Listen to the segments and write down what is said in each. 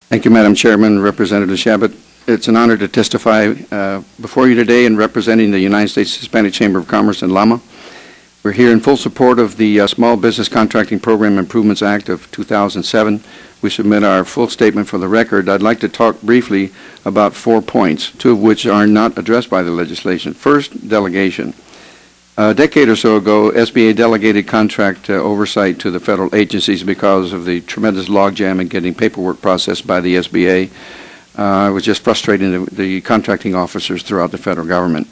Thank you, Madam Chairman, Representative Shabbat. It's an honor to testify before you today in representing the United States Hispanic Chamber of Commerce in Lama. We're here in full support of the Small Business Contracting Program Improvements Act of 2007. We submit our full statement for the record. I'd like to talk briefly about 4 points, 2 of which are not addressed by the legislation. First, delegation. A decade or so ago, SBA delegated contract oversight to the federal agencies because of the tremendous logjam in getting paperwork processed by the SBA. It was just frustrating the contracting officers throughout the federal government.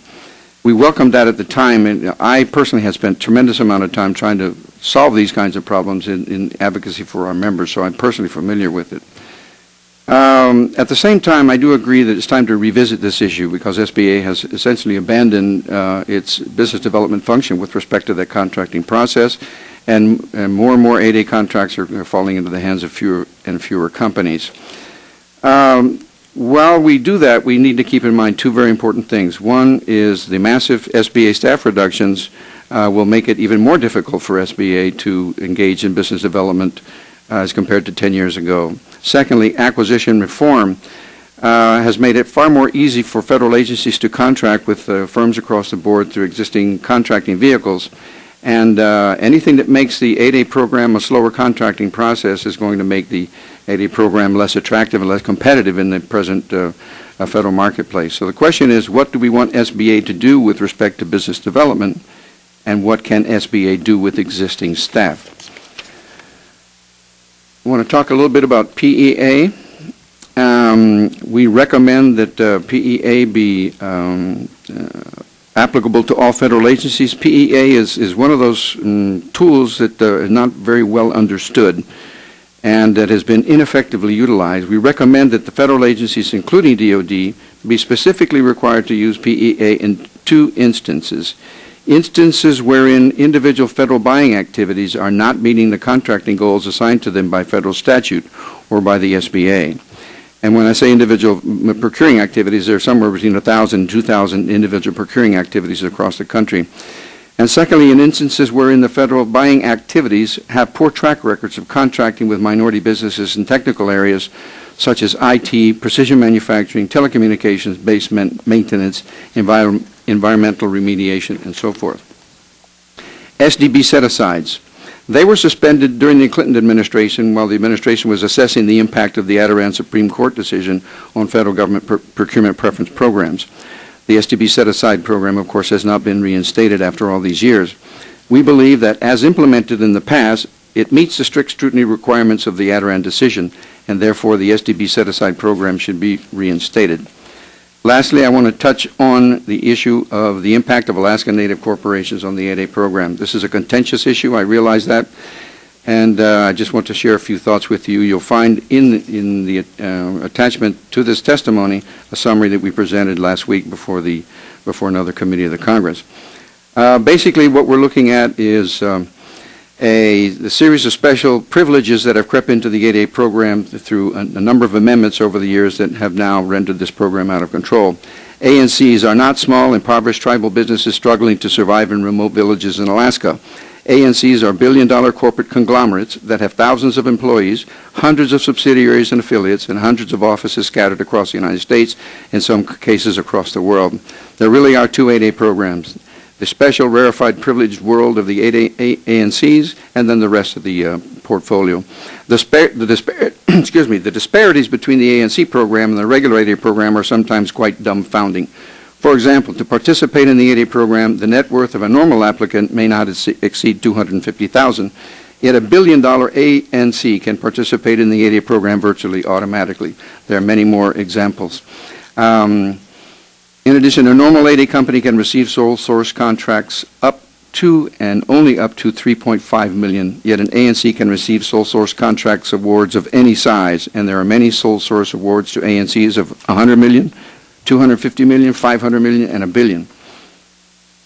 We welcomed that at the time, and I personally had spent a tremendous amount of time trying to solve these kinds of problems in advocacy for our members, so I'm personally familiar with it. At the same time, I do agree that it's time to revisit this issue because SBA has essentially abandoned its business development function with respect to that contracting process, and more 8A contracts are falling into the hands of fewer and fewer companies. While we do that, we need to keep in mind 2 very important things. One is the massive SBA staff reductions will make it even more difficult for SBA to engage in business development as compared to 10 years ago. Secondly, acquisition reform has made it far more easy for federal agencies to contract with firms across the board through existing contracting vehicles. And anything that makes the 8A program a slower contracting process is going to make the 8A program less attractive and less competitive in the present federal marketplace. So the question is, what do we want SBA to do with respect to business development, and what can SBA do with existing staff? I want to talk a little bit about PEA. We recommend that PEA be applicable to all federal agencies. PEA is one of those tools that is not very well understood and that has been ineffectively utilized. We recommend that the federal agencies, including DOD, be specifically required to use PEA in 2 instances. Instances wherein individual federal buying activities are not meeting the contracting goals assigned to them by federal statute or by the SBA. And when I say individual procuring activities, there are somewhere between 1,000 and 2,000 individual procuring activities across the country. And secondly, in instances wherein the federal buying activities have poor track records of contracting with minority businesses in technical areas such as IT, precision manufacturing, telecommunications, base maintenance, environmental remediation, and so forth. SDB set-asides. They were suspended during the Clinton administration while the administration was assessing the impact of the Adirondack Supreme Court decision on federal government procurement preference programs. The SDB set-aside program, of course, has not been reinstated after all these years. We believe that as implemented in the past, it meets the strict scrutiny requirements of the Adirondack decision, and therefore the SDB set-aside program should be reinstated. Lastly, I want to touch on the issue of the impact of Alaska Native corporations on the 8A program. This is a contentious issue, I realize that, and I just want to share a few thoughts with you. You'll find in the attachment to this testimony a summary that we presented last week before another committee of the Congress. Basically, what we're looking at is a series of special privileges that have crept into the 8A program through a number of amendments over the years that have now rendered this program out of control. ANCs are not small, impoverished tribal businesses struggling to survive in remote villages in Alaska. ANCs are billion-dollar corporate conglomerates that have thousands of employees, hundreds of subsidiaries and affiliates, and hundreds of offices scattered across the United States, in some cases across the world. There really are 2 8A programs: the special rarefied privileged world of the 8A ANCs, and then the rest of the portfolio. The disparities between the ANC program and the regular 8A program are sometimes quite dumbfounding. For example, to participate in the 8A program, the net worth of a normal applicant may not exceed $250,000, yet a billion-dollar ANC can participate in the 8A program virtually automatically. There are many more examples. In addition, a normal 8A company can receive sole source contracts up to and only up to $3.5 million, yet an ANC can receive sole source contracts awards of any size, and there are many sole source awards to ANCs of $100 million, $250 million, $500 million, and $1 billion.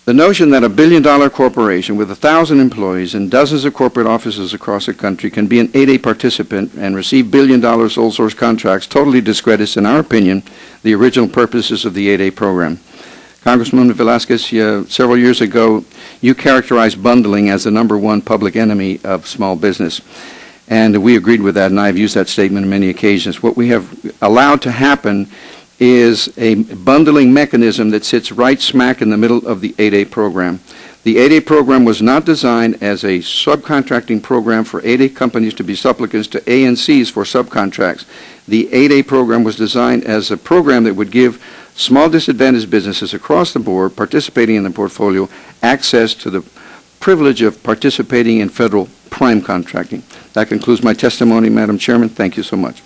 The notion that a billion-dollar corporation with 1,000 employees and dozens of corporate offices across the country can be an 8A participant and receive billion-dollar sole source contracts totally discredits, in our opinion, the original purposes of the 8A program. Congressman Velasquez, several years ago, you characterized bundling as the #1 public enemy of small business. And we agreed with that, and I've used that statement on many occasions. What we have allowed to happen is a bundling mechanism that sits right smack in the middle of the 8A program. The 8A program was not designed as a subcontracting program for 8A companies to be supplicants to ANCs for subcontracts. The 8A program was designed as a program that would give small disadvantaged businesses across the board participating in the portfolio access to the privilege of participating in federal prime contracting. That concludes my testimony, Madam Chairman. Thank you so much.